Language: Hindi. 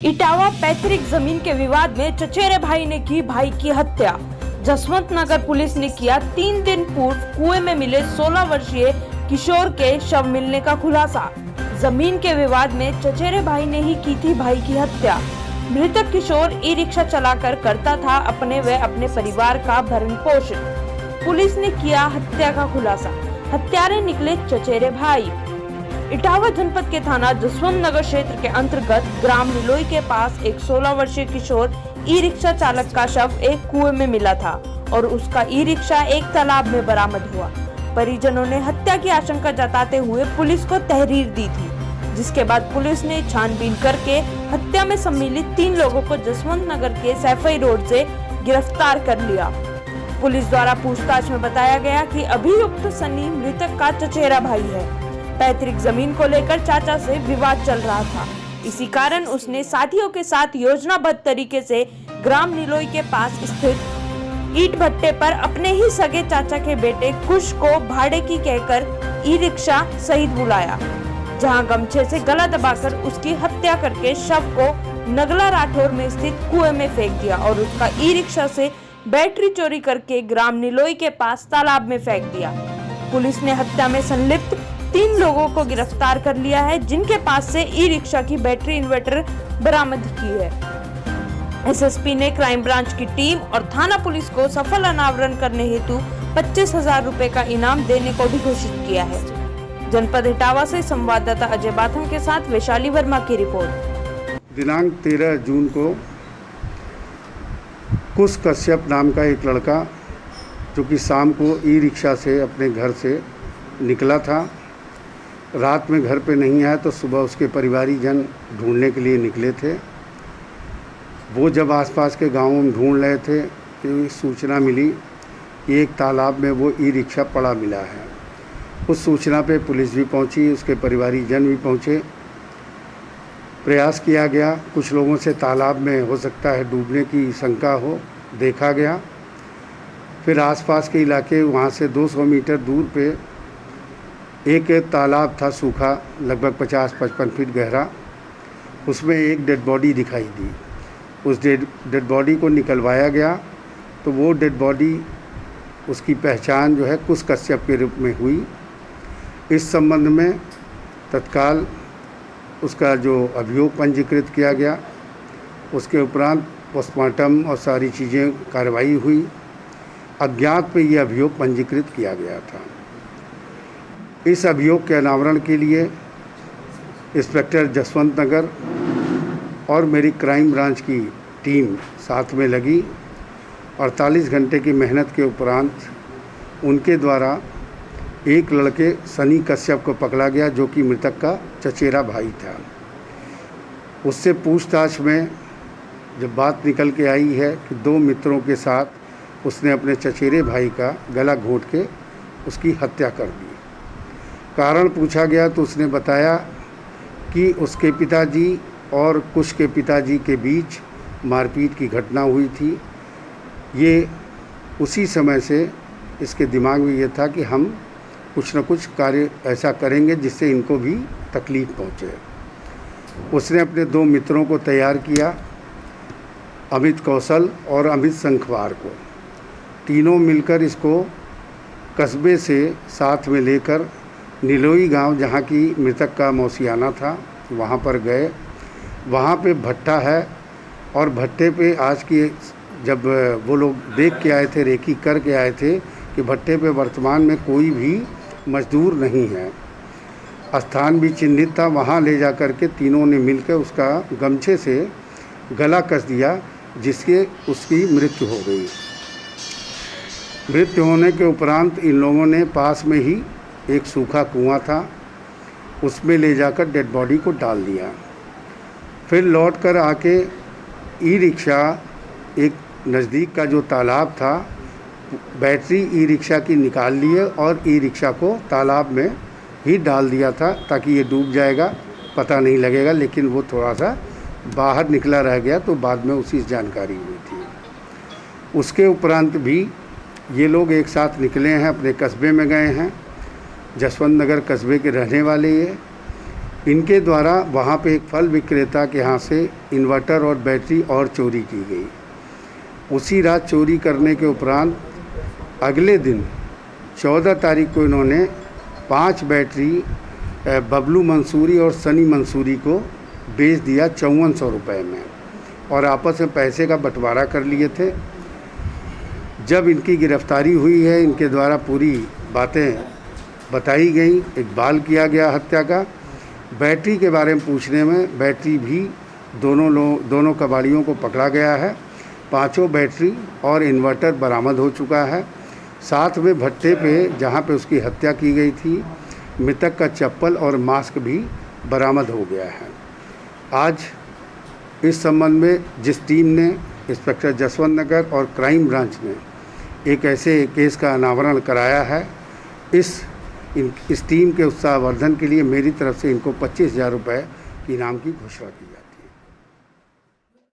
इटावा पैतृक जमीन के विवाद में चचेरे भाई ने की भाई की हत्या। जसवंत नगर पुलिस ने किया 3 दिन पूर्व कुएं में मिले 16 वर्षीय किशोर के शव मिलने का खुलासा। जमीन के विवाद में चचेरे भाई ने ही की थी भाई की हत्या। मृतक किशोर ई रिक्शा चलाकर करता था अपने व अपने परिवार का भरण पोषण। पुलिस ने किया हत्या का खुलासा। हत्यारे निकले चचेरे भाई। इटावा जनपद के थाना जसवंत नगर क्षेत्र के अंतर्गत ग्राम निलोई के पास एक 16 वर्षीय किशोर ई रिक्शा चालक का शव एक कुएं में मिला था और उसका ई रिक्शा एक तालाब में बरामद हुआ। परिजनों ने हत्या की आशंका जताते हुए पुलिस को तहरीर दी थी, जिसके बाद पुलिस ने छानबीन करके हत्या में सम्मिलित 3 लोगों को जसवंत नगर के सैफई रोड से गिरफ्तार कर लिया। पुलिस द्वारा पूछताछ में बताया गया कि अभियुक्त सनी मृतक का चचेरा भाई है। पैतृक जमीन को लेकर चाचा से विवाद चल रहा था। इसी कारण उसने साथियों के साथ योजनाबद्ध तरीके से ग्राम निलोई के पास स्थित ईंट भट्टे पर अपने ही सगे चाचा के बेटे कुश को भाड़े की कहकर ई रिक्शा सहित बुलाया, जहां गमछे से गला दबाकर उसकी हत्या करके शव को नगला राठौर में स्थित कुएं में फेंक दिया और उसका ई रिक्शा से बैटरी चोरी करके ग्राम निलोई के पास तालाब में फेंक दिया। पुलिस ने हत्या में संलिप्त 3 लोगों को गिरफ्तार कर लिया है, जिनके पास से ई रिक्शा की बैटरी इन्वर्टर बरामद की है। एसएसपी ने क्राइम ब्रांच की टीम और थाना पुलिस को सफल अनावरण करने हेतु 25,000 रुपए का इनाम देने को भी घोषित किया है। जनपद इटावा से संवाददाता अजय बाथम के साथ वैशाली वर्मा की रिपोर्ट। दिनांक 13 जून को कुश कश्यप नाम का एक लड़का, जो कि शाम को ई रिक्शा से अपने घर से निकला था, रात में घर पे नहीं आया तो सुबह उसके परिवारी जन ढूंढने के लिए निकले थे। वो जब आसपास के गांवों में ढूंढ रहे थे तो सूचना मिली कि एक तालाब में वो ई रिक्शा पड़ा मिला है। उस सूचना पे पुलिस भी पहुंची, उसके परिवारी जन भी पहुंचे। प्रयास किया गया, कुछ लोगों से तालाब में हो सकता है डूबने की शंका हो, देखा गया। फिर आसपास के इलाके, वहाँ से 200 मीटर दूर पे एक तालाब था सूखा, लगभग 50-55 फीट गहरा। उसमें एक डेड बॉडी दिखाई दी। उस डेड बॉडी को निकलवाया गया तो वो डेड बॉडी, उसकी पहचान जो है कुश कश्यप के रूप में हुई। इस संबंध में तत्काल उसका जो अभियोग पंजीकृत किया गया, उसके उपरांत पोस्टमार्टम और सारी चीज़ें कार्रवाई हुई। अज्ञात पे ये अभियोग पंजीकृत किया गया था। इस अभियोग के अनावरण के लिए इंस्पेक्टर जसवंत नगर और मेरी क्राइम ब्रांच की टीम साथ में लगी। 48 घंटे की मेहनत के उपरांत उनके द्वारा एक लड़के सनी कश्यप को पकड़ा गया, जो कि मृतक का चचेरा भाई था। उससे पूछताछ में जब बात निकल के आई है कि 2 मित्रों के साथ उसने अपने चचेरे भाई का गला घोंट के उसकी हत्या कर दी। कारण पूछा गया तो उसने बताया कि उसके पिताजी और कुश के पिताजी के बीच मारपीट की घटना हुई थी। ये उसी समय से इसके दिमाग में ये था कि हम कुछ न कुछ कार्य ऐसा करेंगे जिससे इनको भी तकलीफ़ पहुँचे। उसने अपने 2 मित्रों को तैयार किया, अमित कौशल और अमित संखवार को। तीनों मिलकर इसको कस्बे से साथ में लेकर निलोई गांव, जहां की मृतक का मौसियाना था, वहां पर गए। वहां पे भट्टा है और भट्टे पे आज की जब वो लोग देख के आए थे, रेकी करके आए थे कि भट्टे पे वर्तमान में कोई भी मजदूर नहीं है। स्थान भी चिन्हित था। वहां ले जा कर के तीनों ने मिलकर उसका गमछे से गला कस दिया, जिसके उसकी मृत्यु हो गई। मृत्यु होने के उपरांत इन लोगों ने पास में ही एक सूखा कुआं था, उसमें ले जाकर डेड बॉडी को डाल दिया। फिर लौट कर आके ई रिक्शा, एक नज़दीक का जो तालाब था, बैटरी ई रिक्शा की निकाल लिए और ई रिक्शा को तालाब में ही डाल दिया था ताकि ये डूब जाएगा, पता नहीं लगेगा। लेकिन वो थोड़ा सा बाहर निकला रह गया तो बाद में उसी जानकारी हुई थी। उसके उपरांत भी ये लोग एक साथ निकले हैं, अपने कस्बे में गए हैं। जसवंत नगर कस्बे के रहने वाले इनके द्वारा वहाँ पे एक फल विक्रेता के यहाँ से इन्वर्टर और बैटरी और चोरी की गई। उसी रात चोरी करने के उपरांत अगले दिन 14 तारीख को इन्होंने 5 बैटरी बबलू मंसूरी और सनी मंसूरी को बेच दिया 5400 रुपये में और आपस में पैसे का बंटवारा कर लिए थे। जब इनकी गिरफ्तारी हुई है, इनके द्वारा पूरी बातें बताई गई, इकबाल किया गया हत्या का। बैटरी के बारे में पूछने में बैटरी भी दोनों कबाड़ियों को पकड़ा गया है। 5 बैटरी और इन्वर्टर बरामद हो चुका है। साथ में भट्टे पे जहाँ पे उसकी हत्या की गई थी, मृतक का चप्पल और मास्क भी बरामद हो गया है। आज इस संबंध में जिस टीम ने, इंस्पेक्टर जसवंत नगर और क्राइम ब्रांच ने एक ऐसे केस का अनावरण कराया है, इस टीम के उत्साहवर्धन के लिए मेरी तरफ से इनको 25,000 रुपये इनाम की घोषणा की है।